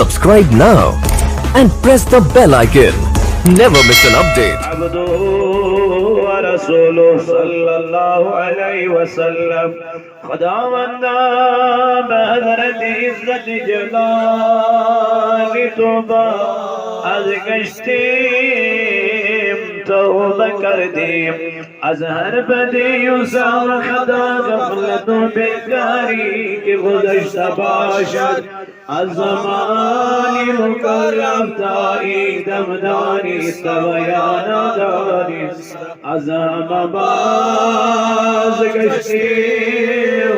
Subscribe now and press the bell icon. Never miss an update. عبده ورسوله صلى الله عليه وسلم خداوندہ بحضرت عزت جلال توبہ از گشتیم توبہ کر دیم از ہر بدی و سار خدا غفلت و بیکاری کی گذشتہ باشد از زمانی مکرم تایی دمدانی سویانا داری از همه باز گشتیم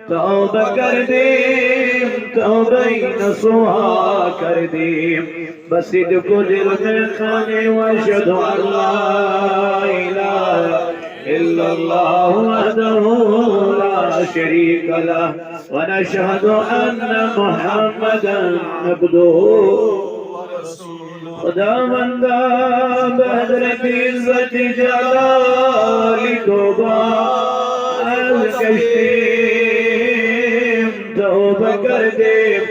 توبه کردیم توبه نصوحا کردیم بصدق دل من خانه و اشهد ان لا اله الا الله وحده لا شريك له ونشهد ان محمدا عبده خداوندہ بحضرت عزت جلال توبہ از گشتیم توبہ کر دیم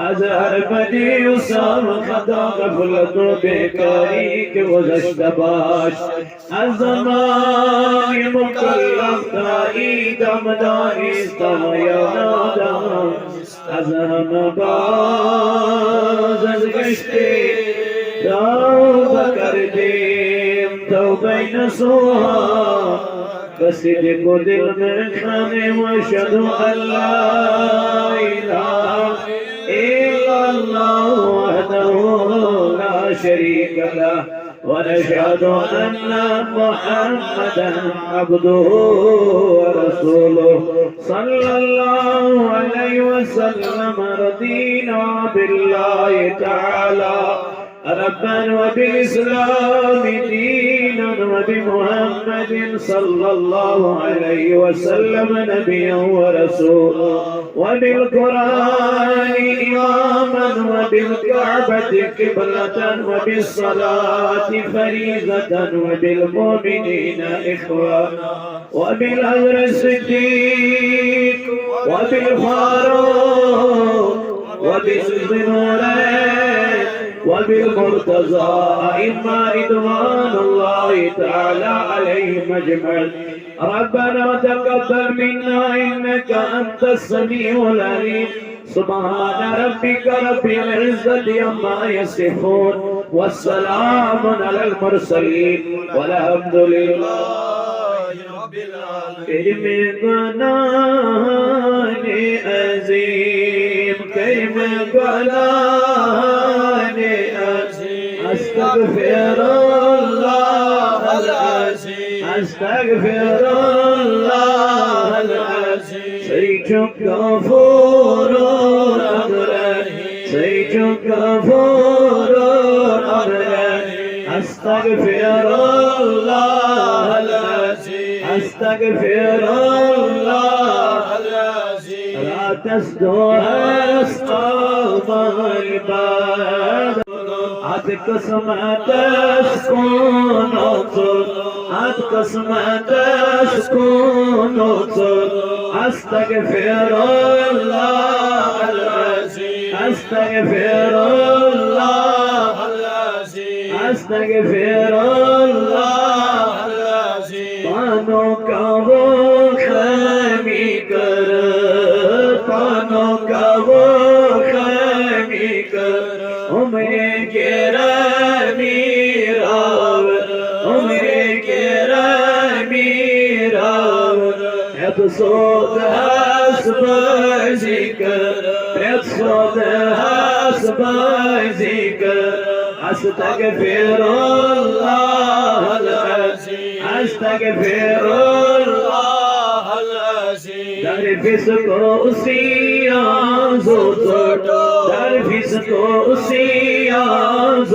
از ہر بدی و سام خطا غفلت و بیکاری کے گذشتہ باش از زمان مکلف دائی دمدانی استویانا دام از ہم باز از گشتیم توبہ کر دیم توبہ نصوحا بصدق دل میں خانے واشهد ان لا اله الا الله وحده لا شريك له ونشهد ان محمدا عبده ورسوله صلى الله عليه وسلم رضينا بالله تعالى ربا وبالإسلام دينا وبمحمد صلى الله عليه وسلم نبيا ورسولا وبالقرآن إماما وبالكعبة قبلة وبالصلاة فريضة وبالمؤمنين إخوانا وبالأمر الصديق وبالفاروق وبالذنورين وبالمرتضى أئمة رضوان الله تعالى عليهم أجمعين ربنا تقبل منا إنك أنت السميع العليم سبحان ربك رب العزة عما يصفون والسلام على المرسلين والحمد لله رب العالمين كرم عظيم كرم أستغفر الله العظيم أستغفر الله العظيم سيدك غفور رحيم سيدك غفور رحيم أستغفر الله العظيم أستغفر الله العظيم لا تصدق أسقاط العباد قسمت سكونت قسمت سكونت أستغفر الله العظيم أستغفر الله العظيم أستغفر الله العظيم پانو کا وہ خیمی کر پانو کا وہ خیمی کر عمرے گرامی راور عمرے گرامی راور ابسود حسب ذکر ابسود حسب ذکر استغفر الله العظيم استغفر الله العظيم در فسق سیاز در فسق سیاز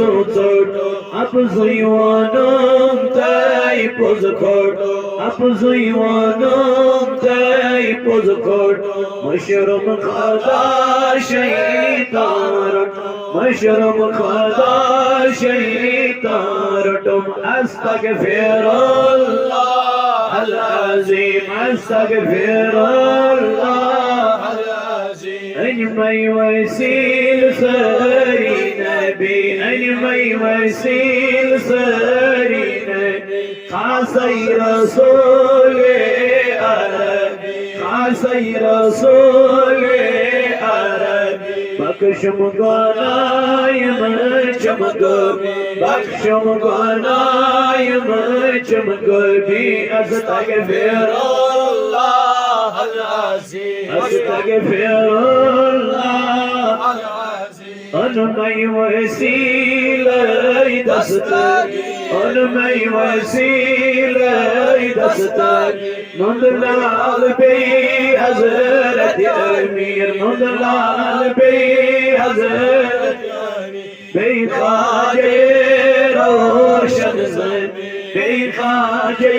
اپ زیوانم تای پوز کھوٹ اپ زیوانم تای پوز کھوٹ مشرم خدا شیطان مشرم خدا شیطان تم استغفر الله العظيم استغفر الله العظيم اجمعي ويسيل سر मई वसील सरीने खासई रसूले अरबी खासई रसूले अरबी बख्शुम गुनायम चमगबी बख्शुम गुनायम चमगबी अस्तगफिरुल्लाह अल-अज़ीम अस्तगफिरुल्लाह अल-अज़ीम अनमई वसीले दस्तगी अनमई वसीले दस्तगी नंदलाल बे हज़रत अमीर नंदलाल बे हज़रत बे ख्वाजे रोशन ज़मीर बे ख्वाजे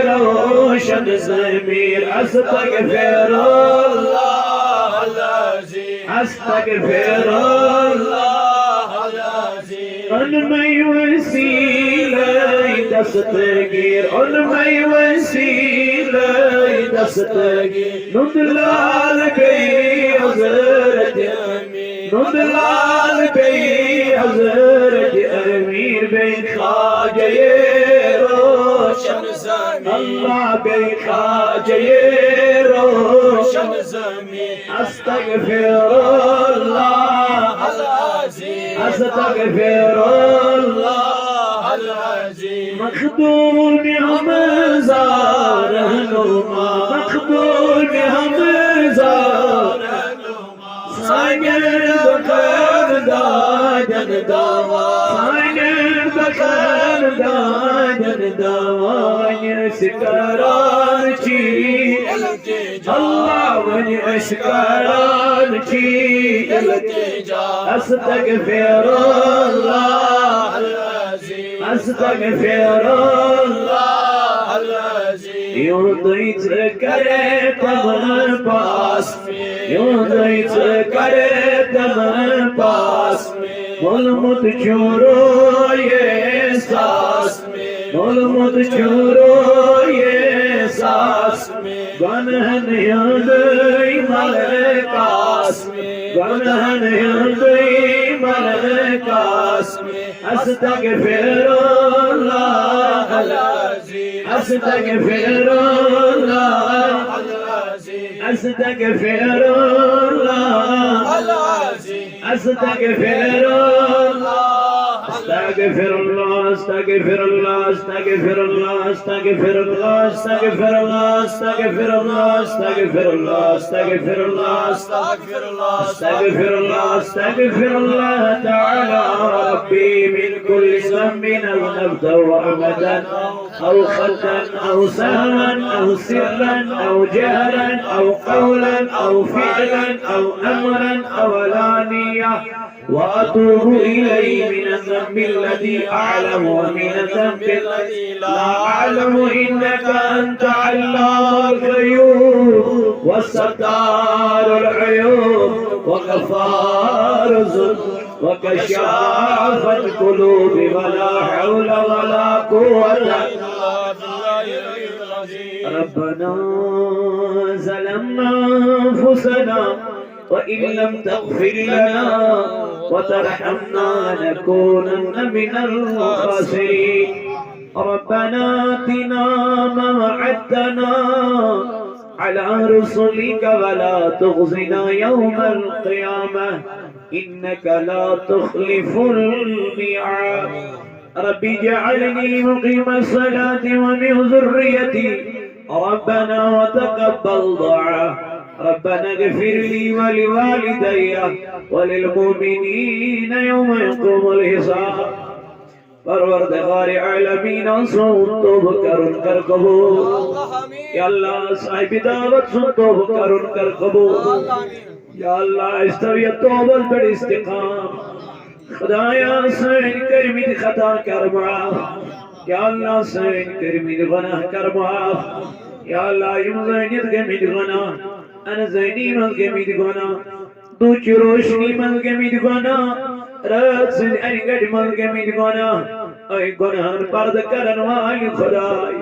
रोशन ज़मीर अस्तगफिरुल्लाह अल-अज़ीम अस्तगफिरुल्लाह अल-अज़ीम अनमई वसीले दस्तगीर अनमई वसीले दस्तगीर नंदलाल बे हज़रत अमीर नंदलाल बे हज़रत अमीर बे ख्वाजे रोशन ज़मीर अल्लाह बे ख्वाजे रोशन ज़मीर अस्तगफिरुल्लाह अल-अज़ीम अस्तगफिरुल्लाह अल-अज़ीम मखदूम हमज़ा रहनुमा मखदूम हमज़ा रहनुमा सागर बखर दाजन दावा सागर बखर दाजन दावा शिकरार ची अल्लाह वन अशकारान ची अस्तगफिरुल्लाह अल-अज़ीम अस्तगफिरुल्लाह अल-अज़ीम यूं दैत करे तम पास यूं दैत करे तम पास मुलमुत छोरो ये सास मुलमुत छोरो ये सास गनहन यदई मलकास गनहन यदई मलकास अस्तगफिरुल्लाह अल-अज़ीम अस्तगफिरुल्लाह अल-अज़ीम अस्तगफिरुल्लाह अल-अज़ीम अस्तगफिरुल्लाह Astaghfirullah, astaghfirullah, astaghfirullah, astaghfirullah, astaghfirullah, astaghfirullah, astaghfirullah, astaghfirullah, astaghfirullah, astaghfirullah, astaghfirullah ta'ala Rabbi min kulli dhanbin aw nabda wa abadan aw khatan aw sahwan aw sirran aw jahran aw qawlan aw fi'lan aw amran aw alaniyah وأتوب إليه من الذنب الذي أعلم ومن الذنب الذي لا أعلم إنك أنت علام الغيوب والستار العيوب وغفار الذنوب وكشاف القلوب ولا حول ولا قوة إلا بالله العظيم ربنا ظلمنا أنفسنا وإن لم تغفر لنا وترحمنا لنكونن من الخاسرين ربنا آتنا ما وعدتنا على رسلك ولا تخزنا يوم القيامة إنك لا تخلف الميعاد رب اجعلني مقيم الصلاة ومن ذريتي ربنا وتقبل دعاء ربنا اغفر لي ولوالدي وللمؤمنين يوم يقوم الحساب परवरदिगार आलमीन सुन तौबा कर कबूल या अल्लाह साहिब दावत सुन तौबा कर कबूल या अल्लाह इस्तवियत तौबा पर इस्तिकाम खुदाया सैन करमी खता कर माफ या अल्लाह सैन करमी गुनाह कर माफ या अल्लाह युमज़नियत गमिद गुनाह अन ज़ैनी मल गमिद गुनाह दूच रोशनी मल गमिद गुनाह रात से अनगढ़ मल गमिद गुनाह ऐ गुनाह पर्द करन वाली खुदाय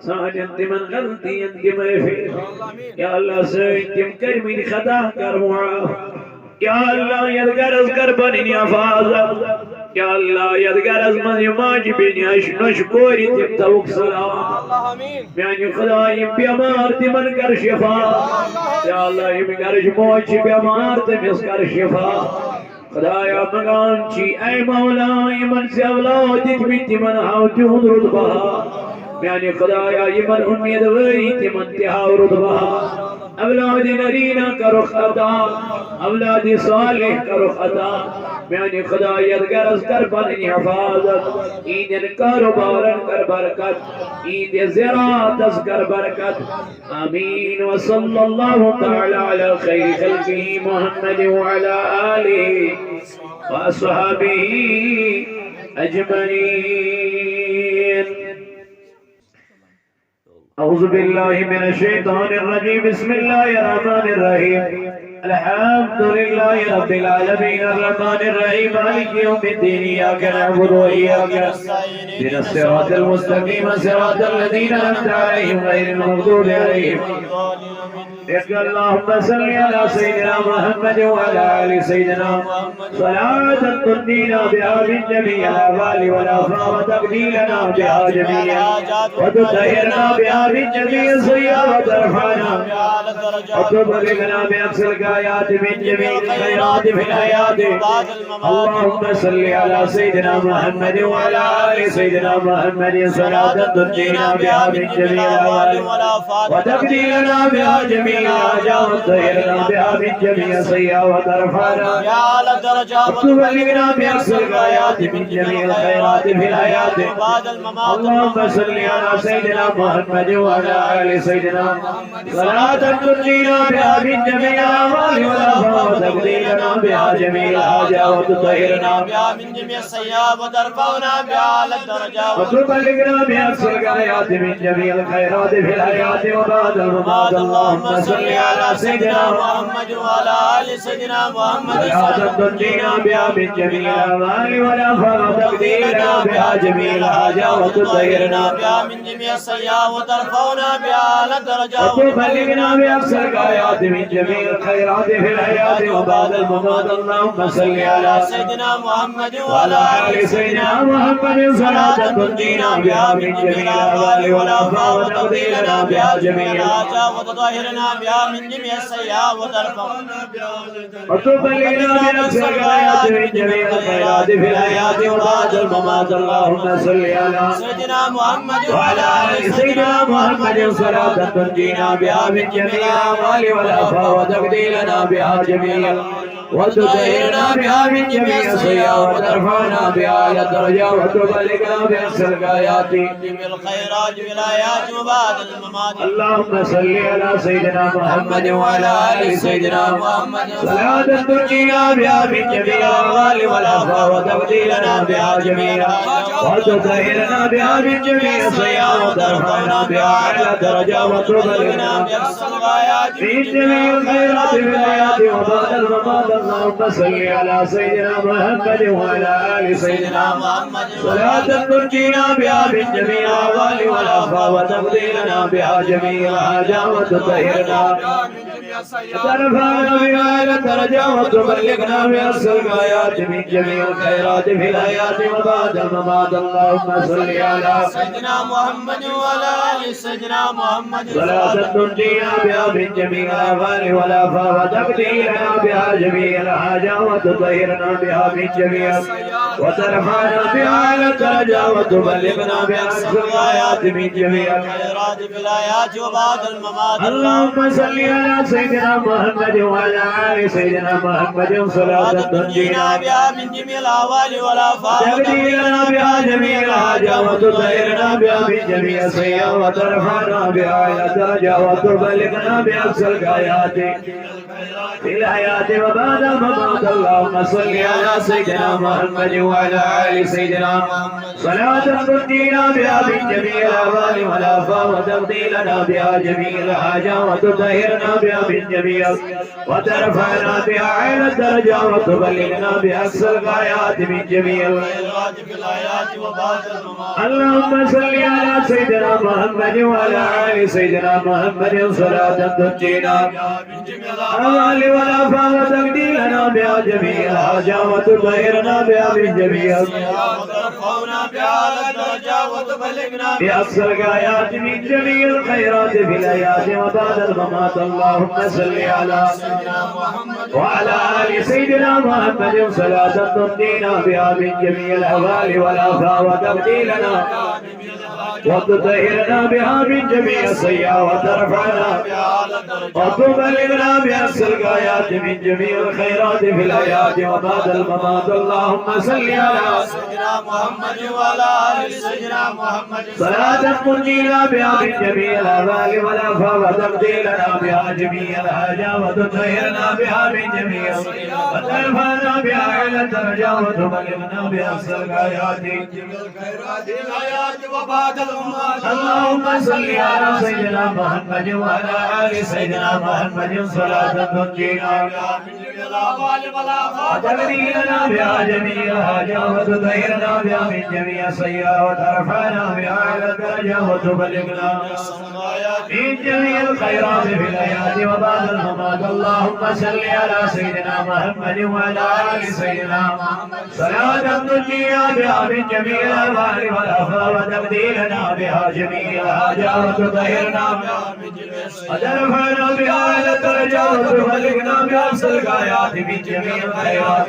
साजन तिमन गलती के महफिल या अल्लाह सैन तिम करमी खता कर माफ या अल्लाह यद गरज कर बनी हिफाजत يا الله يدقر أزمان يماجي بيني أشنش كوري تبتوك سلام يعني خدايم بيمار تمن كر شفا يا الله يمكرش موجي بيمار تمسكر شفا خدايا مغانشي أي مولا يمن سيولادت بنت من هاوتي هدرد بها يعني خدايا يمن أميد ويت من تهاورد بها أولاد نرينا كرخ أتا أولاد صالح كرخ أتا يعني خدايا غرز كربان حفاظت إن كاروبارن كر بركت إن زراعت كر بركت آمين وصلى الله تعالى على خير خلقه محمد وعلى آله وأصحابه أجمعين. أعوذ بالله من الشيطان الرجيم. بسم الله الرحمن الرحيم. الحمد لله رب العالمين الرحمن الرحيم مالك يوم الدين إياك نعبد وإياك نستعين اهدنا الصراط المستقيم صراط الذين أنعمت عليهم غير المغضوب عليهم. اللهم صل على سيدنا محمد وعلى آل سيدنا صلاة تنجينا بها من جميع الأهوال والآفات وتقضي لنا بها جميعا وتطهرنا بها من جميع السيئات وترفعنا وتبلغنا بأقصى الغايات من جميع الخيرات في الحياة. اللهم صل على سيدنا محمد وعلى آل سيدنا محمد صلاة تنجينا بها من جميع الأهوال وتقضي لنا بها جميع الحاجات وتطهرنا بها من جميع السيئات وترفعنا وتبلغنا بأقصى الغايات من جميع الخيرات في الحياة. اللهم صل على سيدنا محمد وعلى آل سيدنا صلاة تنجينا بها من جميع الأهوال والآفات وتقضي لنا بها جميع الحاجات وتطهرنا بها من جميع السيئات وترفعنا بها على الدرجات وتبلغنا بأقصى الغايات من جميع الخيرات في الحياة وبعد الممات. اللهم صل على سيدنا محمد وعلى آل سيدنا محمد صلاة تنجينا بها من جميع الأهوال والآفات وتقضي لنا بها جميع الحاجات وتطهرنا بها من جميع السيئات وترفعنا بها على الدرجات وتبلغنا بأقصى الغايات من جميع الخيرات في الحياة وبعد الممات. اللهم صل على سيدنا محمد وعلى آل سيدنا محمد صلاة تنجينا بها من جميع الأهوال والآفات وتقضي لنا بها جميع الحاجات وتطهرنا بها من جميع السيئات وترفعنا بها وتبلغنا بأقصى الغايات من جميع الخيرات في الحياة وبعد الممات. اللهم صل على سيدنا محمد وعلى آل سيدنا محمد صلاة تنجينا بها من جميع الأهوال والآفات وتقضي لنا بها جميع وتطهرنا بها من جميع السيئات وترفعنا بها على الدرجات وتبلغنا بأقصى الغايات من جميع الخيرات في الحياة وبعد الممات. اللهم صل على سيدنا محمد وعلى آل سيدنا محمد صلاة تنجينا بها من جميع الأهوال والآفات وتقضي لنا بها جميع وتطهرنا بها من جميع السيئات وترفعنا بها على الدرجات وتبلغنا بأقصى الغايات من جميع الخيرات في الحياة وبعد الممات. اللهم صل على سيدنا محمد وعلى آل سيدنا محمد صلاة تنجينا بها من جميع الأهوال والآفات وتقضي لنا بها جميع الحاجات وتطهرنا وترفعنا بها إلى الدرجات وتبلغنا بأقصى الغايات من جميع الخيرات في الحياة وبعد الممات. اللهم صل على سيدنا محمد وعلى آل سيدنا محمد صلاة تنجينا بها من جميع الأهوال والآفات وتقضي لنا بها جميع الحاجات وتطهرنا بها من جميع وترفعنا بها إلى الدرجات وتبلغنا بأقصى الغايات من جميع الخيرات في الحياة وبعد الممات. اللهم صل على سيدنا محمد وعلى آل سيدنا محمد صلاة تنجينا بها من جميع الأهوال والآفات وتقضي لنا بها جميع الحاجات وتطهرنا بها من جميع السيئات وترفعنا بها إلى الدرجات وتبلغنا بأقصى الغايات في الحياة وبعد الممات. اللهم صل على سيدنا محمد وعلى آل سيدنا محمد صلاة تنجينا بها من جميع الأهوال والآفات وتقضي لنا بها جميع الحاجات وتطهرنا بها من جميع وترفعنا بها إلى الدرجات وتبلغنا بأقصى الغايات من جميع الخيرات في الحياة وبعد الممات. اللهم صل على سيدنا محمد وعلى آل سيدنا محمد صلاة تنجينا من جميع الأهوال والآفات وتقضي لنا بها جميع الحاجات وتطهرنا بها من جميع وترفعنا بأعلى الدرجة وتبلغنا بأقصى الغايات من جميع الخيرات في الحياة وبعد الممات. اللهم صل على سيدنا محمد وعلى آل سيدنا محمد صلاة ترضينا بها من جميع الأهوال والآفات وتبديلنا وتطهرنا بها من جميع السيئات وترفعنا بأعلى الدرجة وتبلغنا بأقصى الغايات من جميع الخيرات في الحياة وبعد الممات. اللهم صل على سيدنا محمد وعلى آل سيدنا محمد صلاة تنجينا بها من جميع الآباء والآفات وتبديلنا بها جميع الحاجات وتطهرنا بها من جميع وترفعنا بها إلى الدرجة وتبلغنا بأقصى الغايات الخيرات الحياة وبعد الممات. اللهم صل على سيدنا محمد وعلى آل سيدنا محمد صلاة تنجينا بها من جميع الأهوال والآفات وتبديلنا بها جميع الحاجات وتطهرنا بها من جميع السيئات وترفعنا بها إلى الدرجة وتبلغنا من جميع الخيرات في الحياة وبعد الممات. اللهم صل على سيدنا محمد وعلى آل سيدنا محمد صلاة تنجينا بها من جميع الأهوال والآفات وتبديلنا بها جميع الحاجات وتطهرنا بها من جميع السيئات وترفعنا بها إلى الدرجة وتبلغنا بأقصى الغايات من جميع الخيرات.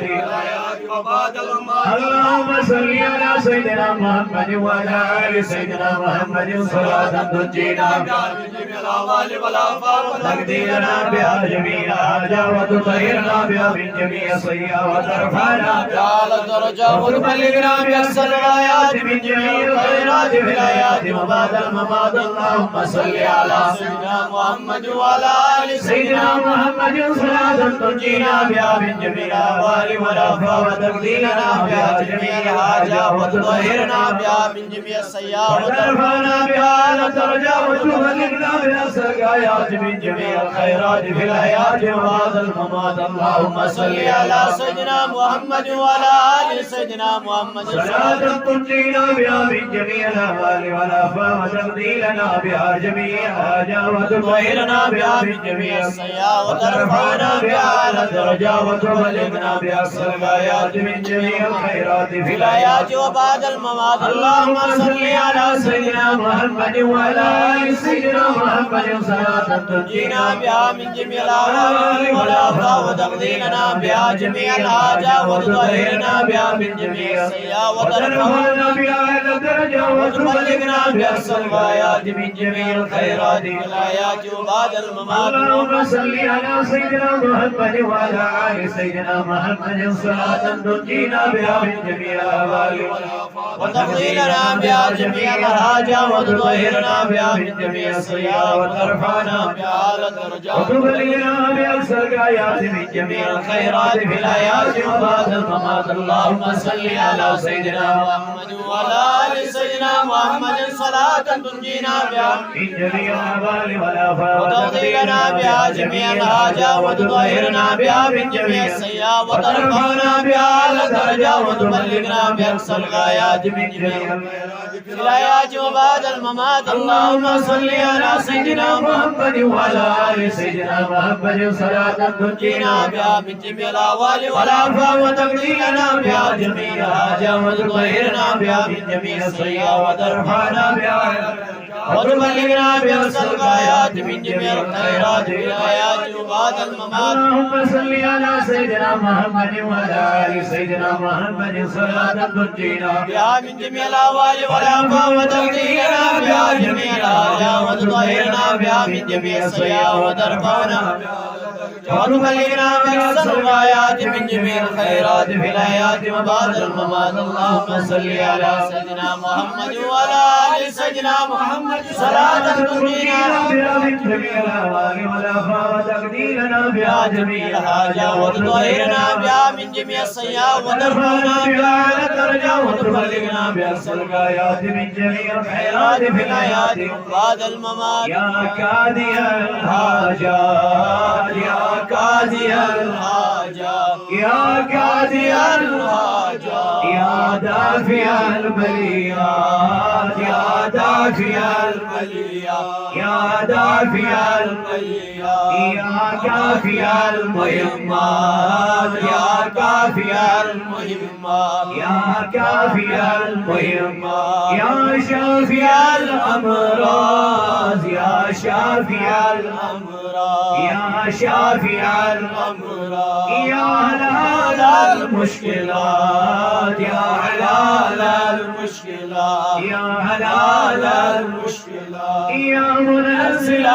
وبعد الممات. اللهم صل على سيدنا محمد وعلى آل سيدنا محمد صلاة تنجينا بها من جميع الأهوال والآفات وتقديرنا بها جميع الحاجات وتطهرنا بها من جميع السيئات وترفعنا بأعلى الدرجة وتبلغنا بأقصى الغايات من جميع الخيرات في الحياة وبعد الممات. اللهم صل على سيدنا محمد وعلى آل سيدنا محمد صلاة تنجينا بها من جميع الأهوال والآفات وتقديرنا بها جميع الحاجات وتطهرنا بها من جميع السيئات وترفعنا بها على الدرجة وتبلغنا بأقصى الغايات من جميع الخيرات في الحياة وبعد الممات. اللهم صل على سيدنا محمد وعلى آل سيدنا محمد صلاة تنجينا بها من جميع الأهوال والآفات وتقديرنا بها جميع الحاجات وتطهرنا بها من جميع السيئات وترفعنا بها على الدرجة وتبلغنا بأقصى الغايات من جميع الخيرات في الحياة وبعد الممات. اللهم صل على سيدنا محمد وعلى آل سيدنا محمد صلاة تنجينا بها من جميع الأهوال والآفات وتقضينا بها جميع الحاجات وتطهرنا بها من جميع السيئات وترفعنا بها إلى الدرجة وتبلغنا بأقصى الغايات من جميع الخيرات في الحياة وبعد الممات. اللهم صل على سيدنا محمد وعلى آل سيدنا محمد صلاة تنجينا بها من جميع الأهوال وتقضينا بها جميع الحاجات وتطهرنا بها من جميع السيئات وترفعنا بها على الدرجات وتبلغنا بأقصى الغايات من جميع الخيرات في الحياة وبعد الممات. اللهم صل على سيدنا محمد وعلى آل سيدنا محمد صلاة تنجينا بها من جميع الأهوال والآفات وتقضينا بها جميع الحاجات وتطهرنا بها من جميع السيئات وترفعنا بها على الدرجات وتبلغنا بأقصى الغايات من جميع الحياة وبعد الممات. اللهم صل على سيدنا محمد وعلى آل سيدنا محمد صلاة تنجينا بها من جميع الأهوال والآفات وتقضينا بها جميع الحاجات وتطهرنا بها من جميع السيئات وترفعنا بها وتبلغنا بأقصى الغايات من جميع الخيرات في الحياة وبعد الممات. اللهم صل على سيدنا محمد وعلى آل سيدنا محمد صلاة تنجينا بها من جميع الأهوال والآفات وتقضينا بها جميع الحاجات وتطهرنا بها من جميع السيئات وترفعنا وتبلغنا بأقصى الغايات من جميع الخيرات في الحياة وبعد الممات. اللهم صل على سيدنا محمد وعلى آل سيدنا محمد صلاة تنجينا بها من جميع الأهوال والآفات وتقديرنا بها جميع الحاجات وتطهرنا بها من جميع السيئات وترفعنا بها على الدرجة وتبلغنا بأقصى الغايات من جميع الخيرات في الحياة بعد الممات. يا قاضي الحاجات يا قاضي الحاجات الحاجات يا قاضي الحاجات يا دافع البليات يا دافع البليات يا دافع البليات يا كافي المهمات يا كافي المهمات يا كافي المهمات يا شافي الأمراض يا شافي الأمراض يا شافي الأمراض يا حلال المشكلات يا حلال المشكلات يا حلال المشكلات يا منزل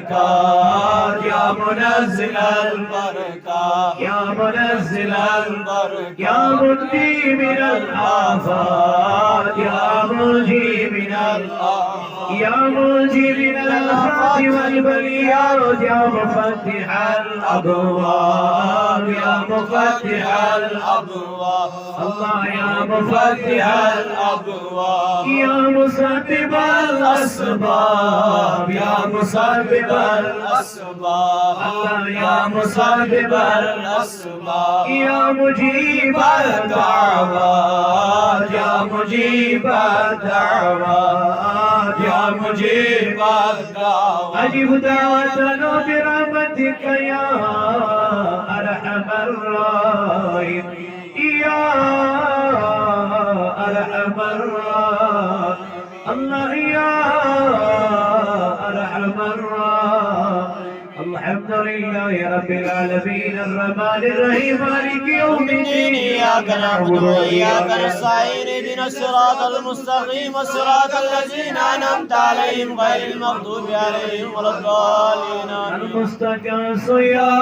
البركات يا منزل البركات يا منزل البركات يا منجي من الآفات يا منجي من الآفات يا منجي من الآفات والبليات يا مفتح الأبواب يا مفتح الأبواب الله يا مفتح الأبواب يا مسبب الأسباب يا مسبب الأسباب الله يا مسبب الأسباب يا مجيب الدعوات يا مجيب الدعوات يا مجيب الدعوات أجب دعوتنا برحمتك يا أرحم الراحمين يا أرحم الراحمين الله يا أرحم الراحمين الحمد لله رب العالمين الرحمن الرحيم مالك يوم الدين إياك نعبد وإياك نستعين اهدنا الصراط المستقيم صراط الذين أنعمت عليهم غير المغضوب عليهم ولا الضالين المستقيم يا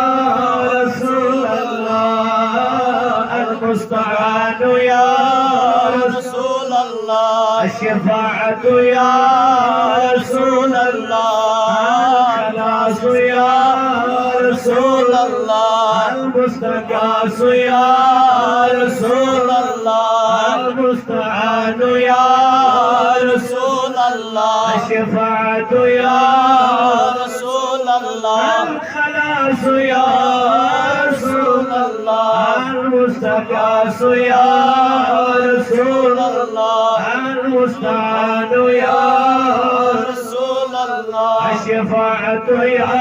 رسول الله المستعان يا رسول الله الشفاعة يا رسول الله الخلاص يا رسول الله المستقاس يا رسول الله المستعان يا رسول الله الشفاعة يا رسول الله الخلاص يا رسول الله المستقاس يا رسول الله المستعان يا رسول الله الشفاعة يا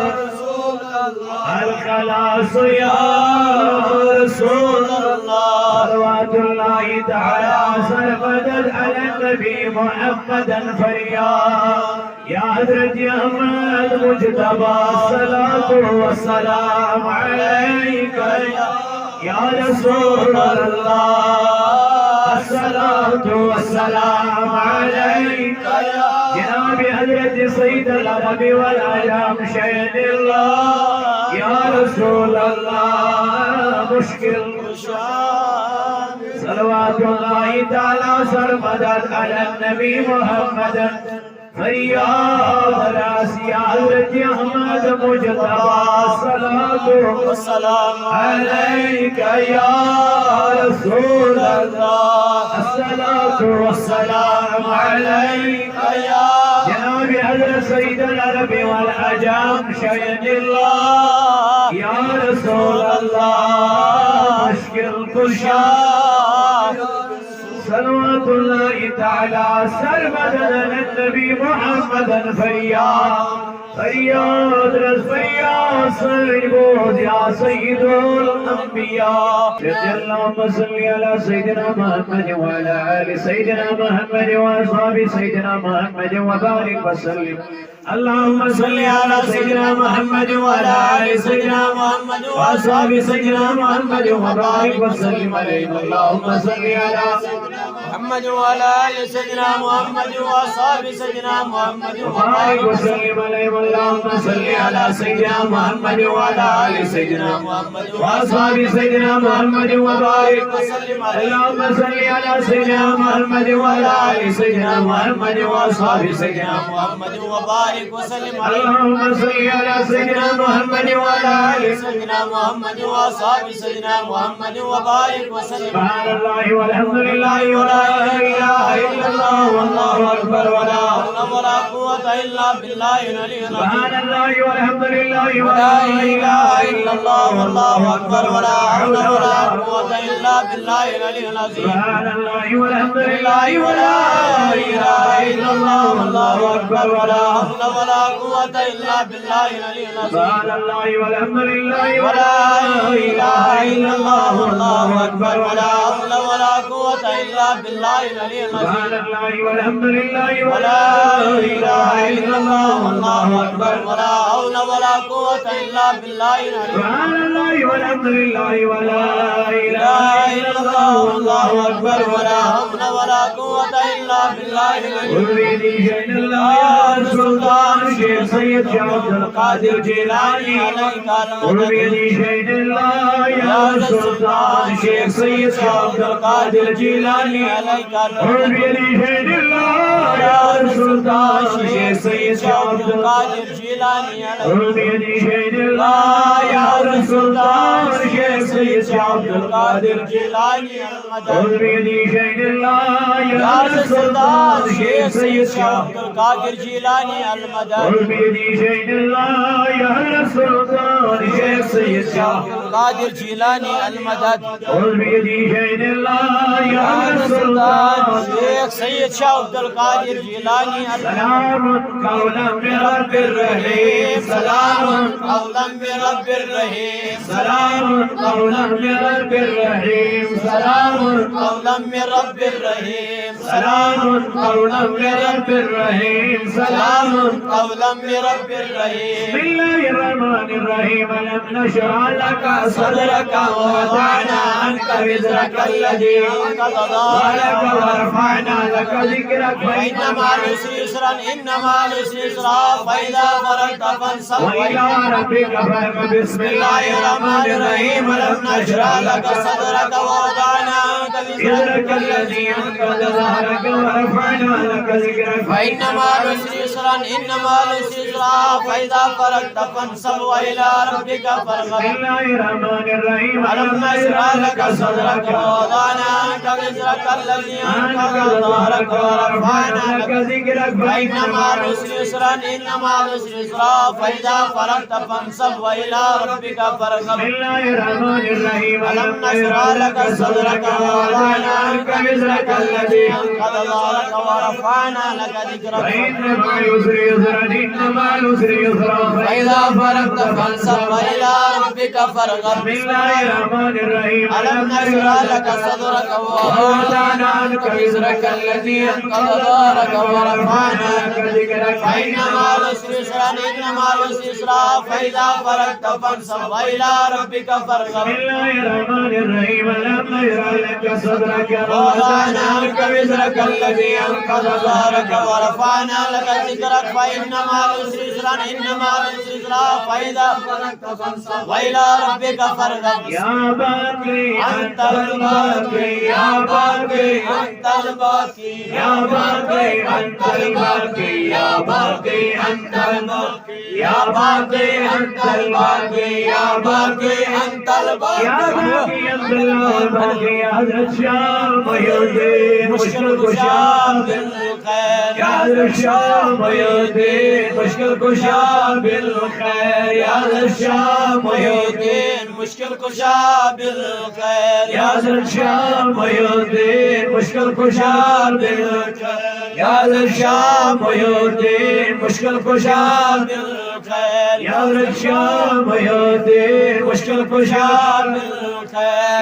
رسول الله الخلاص يا رسول الله صلوات الله تعالى سرمدا على النبي محمدا فرياد يا حضرة أحمد مجتبى الصلاة والسلام عليك يا رسول الله الصلاة والسلام عليك جناب حضرة سيد العرب والعجم شهد الله يا رسول الله مشكل صلوات الله تعالى سرمدا على النبي محمد فرياد راس يا حضرة أحمد مجتبى الصلاة والسلام عليك يا رسول الله الصلاة والسلام عليك يا جناب حضرة سيد العرب والعجم شهد الله يا رسول الله اشكر كشاف صلوات الله تعالى سرمدا على النبي محمدا فرياد فرياد رز فرياد صيبود يا سيد الأنبياء اللهم صل على سيدنا محمد وعلى آل سيدنا محمد وأصحاب سيدنا محمد وبارك وسلم اللهم صل على سيدنا محمد وعلى آل سيدنا محمد وأصحاب سيدنا محمد وبارك وسلم عليه اللهم صل على محمد وعلى آل سيدنا محمد وأصحاب سيدنا محمد وبارك وسلم عليه اللهم صل على سيدنا محمد وعلى آل سيدنا محمد وأصحاب سيدنا محمد وبارك وسلم عليه اللهم صل على سيدنا محمد وعلى آل سيدنا محمد وأصحاب سيدنا محمد وبارك وسلم عليه اللهم صل على سيدنا محمد وعلى آل سيدنا محمد وأصحاب سيدنا محمد وبارك وسلم سبحان الله والحمد لله ولا إله إلا الله والله أكبر ولا حول ولا قوة إلا بالله العلي العظيم سبحان الله والحمد لله ولا إله إلا الله والله أكبر ولا حول ولا قوة إلا إلا بالله العلي العظيم سبحان الله والحمد لله لله ولا إله إلا الله والله أكبر ولا حول ولا قوة إلا بالله العلي العظيم سبحان الله والحمد لله ولا إله إلا الله والله أكبر ولا حول ولا قوة إلا بالله العلي العظيم سبحان الله والحمد لله ولا إله إلا الله والله أكبر ولا حول ولا قوة إلا بالله العلي سبحان الله والحمد لله ولا لا إله إلا الله والله أكبر ولا حول ولا قوة إلا بالله العلي قل بيدي شيء الله يا سلطان شيخ سيد شاه عبد القادر جيلاني قل بيدي شيء الله يا سلطان شيخ سيد شاه عبد القادر جيلاني قل بيدي شيء الله يا سلطان شيخ سيد شاه عبد القادر جيلاني قل بيدي شيء الله يا سلطان شيخ سيد شاه عبد القادر جيلاني قل بيدي شيء الله يا يا سلطان سلطان شيخ شيخ سيد سيد شاه شاه عبد القادر جيلاني المدد قل بيدي شيء الله يا سلطان شيخ سيد شاه القادر جيلاني المدد قل بيدي شيء الله يا سلطان سلطان شيخ سيد شاه عبد القادر جيلاني سلام قولا من رب الرحيم سلام قولا برب الرحيم سلام قولا من رب الرحيم سلام قولا من رب الرحيم سلام قولا من رب الرحيم سلام قولا من رب الرحيم بسم الله الرحمن الرحيم ألم نشرح لك صدرك ووضعنا عنك وزرك الذي أنقض ظهرك ورفعنا لك ذكرك فإن مع العسر يسرا إن مع العسر يسرا فإذا فرغت فانصب وإلى ربك فارغب بسم الله الرحمن الرحيم ألم نشرح لك صدرك ووضعنا عنك وزرك الذي أنقض ظهرك ورفعنا لك ذكرك فإن مع العسر يسرا إن مع العسر يسرا فإذا فرغت فانصب وإلى ربك بسم فارغب الله الرحمن الرحيم ألم نشرح لك صدرك ووضعنا عنك وزرك الذي أنقض ظهرك ورفعنا لك ذكرك فإن مع العسر يسرا إن مع العسر يسرا فإذا فرغت فانصب وإلى ربك فارغب بسم الله الرحمن الرحيم ألم نشرح لك صدرك ووضعنا عنك وزرك الذي أنقض ظهرك ورفعنا لك ذكرك فإن مع العسر يسرا إن مع العسر يسرا فإذا فرغت فانصب وإلى ربك فارغب بسم الله الرحمن الرحيم ألم نشرح لك صدرك ووضعنا عنك وزرك الذي أنقض ظهرك ورفعنا لك ذكرك فإن مع العسر يسرا إن مع العسر يسرا فإذا فرغت فانصب وإلى ربك بسم فارغب الله الرحمن الرحيم ألم نشرح لك صدرك ووضعنا عنك وزرك الذي أنقض ظهرك ورفعنا لك ذكرك فإن مع العسر يسرا إن مع العسر يسرا فإذا فرغت فانصب وإلى ربك فارغب يا باقي أنت الباقي يا باقي أنت الباقي يا باقي أنت الباقي يا باقي أنت الباقي يا باقي أنت الباقي يا باقي أنت يا الباقي باقي أنت الباقي يا حضرت شاه محي الدين مشكل كشا بالخير يا حضرت شاه محي الدين مشكل كشا بالخير يا حضرت شاه محي الدين مشكل كشا بالخير يا حضرت شاه محي الدين مشكل كشا بالخير يا حضرت شاه محي الدين مشكل كشا بالخير يا حضرت شاه محي الدين مشكل كشا بالخير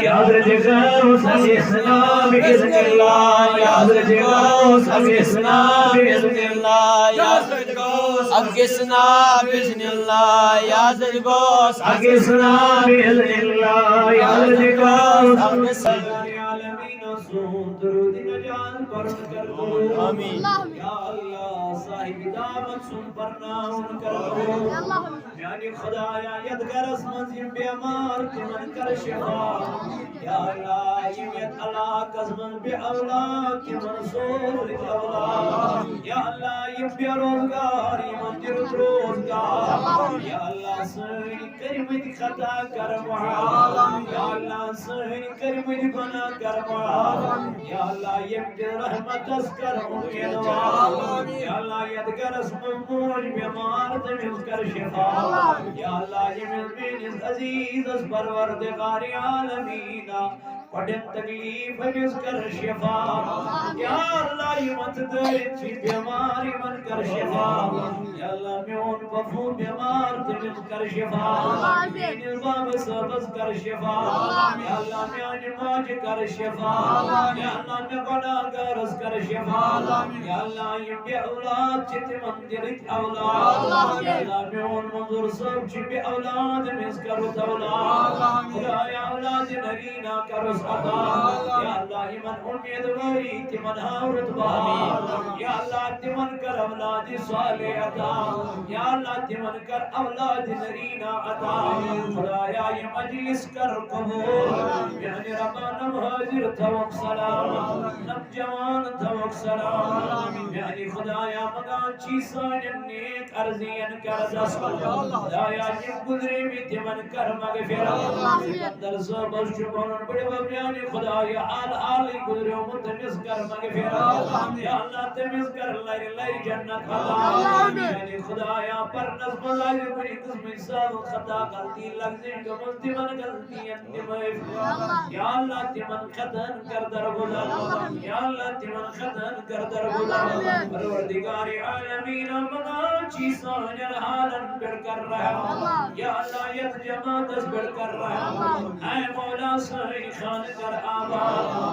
يا حضرت غوث أغثنا بإذن الله يا حضرت غوث أغثنا بإذن الله يا زد غوث أغثنا بإذن الله يا زد غوث أغثنا بإذن الله يا حضرت غوث أغثنا آمين या अल्लाह साहिब दामत सुन परना उनकर यानी खुदाया यदगरस मंजिल बेमार तिमन कर शिफा या अल्लाह यत अला कज़मन बे औलाद तिमन सोर औलाद या अल्लाह ये बेरोजगार यमन दिल रोजगार या अल्लाह सही करिमत खता कर मुआफ़ या अल्लाह सही करिमत गुनाह कर मुआफ़ या अल्लाह ये रहमत कर उम्मीदवार या अल्लाह यदगरस ममूज बीमार तमिल कर शिफा या अल्लाह ये मेरे अजीज परवरदिगार आलमीन पड़न तकलीफ मिस कर शिफा या अल्लाह यमत दरची बीमारी मन कर शिफा या अल्लाह म्योन वफू बीमार मिस कर शिफा आमीन बाब सबस कर शिफा या अल्लाह म्यान माज कर शिफा या अल्लाह मैं गुनाहगार कर शिफा या अल्लाह ये बे औलाद चित मंदिर औलाद या अल्लाह म्योन मंजूर सब चित औलाद मिस कर औलाद खुदा या औलाद नरीना कर सदा या अल्लाह मन उम्मीदवारी तिमन औरत बाबी या अल्लाह तिमन कर औलाद सालेह अता या अल्लाह तिमन कर औलाद नरीना अता खुदा या ये मजलिस कर कबूल यानी रब्बाना हाजिर तवक सलाम नब जवान तवक सलाम यानी खुदा या मगा चीज़ां नेक अर्जियन कर दस खुदा या ये गुजरे में तिमन कर मगफिरत अंदर सब शुक्र बड़े बयानी खुदा या आल गुजरे मुतमिस कर मगफिरत या अल्लाह तमिस कर लाई लाई जन्नत अता यानी खुदा या पर नज़्म लाई बड़ी किस्म सब खता गलती लगजे जो मुस्तिमन गलती अंतिम या अल्लाह तिमन खतन कर दरगुला या अल्लाह तिमन खतन कर दरगुला परवरदिगार आलमीन मगा चीज़ां जहालन बिड़ कर रहा या अल्लाह यत जमात बिड़ कर रहा ऐ मौला सही खान कर आबाद